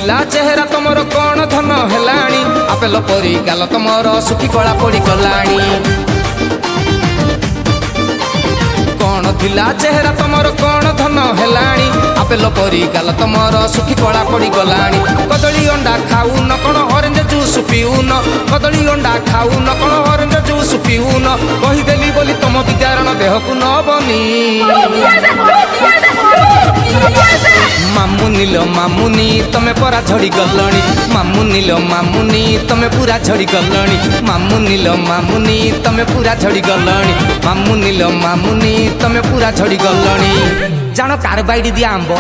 थिला चेहरा तुमर कौन धन हेलाणी आपेल परी गाल तुमर सुखी कला पड़ी गलाणी कौन थिला चेहरा तुमर कौन धन हेलाणी आपेल परी गाल तुमर सुखी कला पड़ी गलाणी कदली अंडा खाऊ न कौन ऑरेंज जूस पीऊ न कदली अंडा खाऊ न कौन ऑरेंज जूस पीऊ न कहीदेली बोली तुम विचारण देह को न बनी मामुनी लो मामुनी तमे पूरा झड़ी गलणी मामुनी लो मामुनी तमे पूरा झड़ी गलणी मामुनी लो मामुनी तमे पूरा झड़ी गलणी मामुनी लो मामुनी तमे पूरा झड़ी गलणी जानो कार बाइडी दिया आंब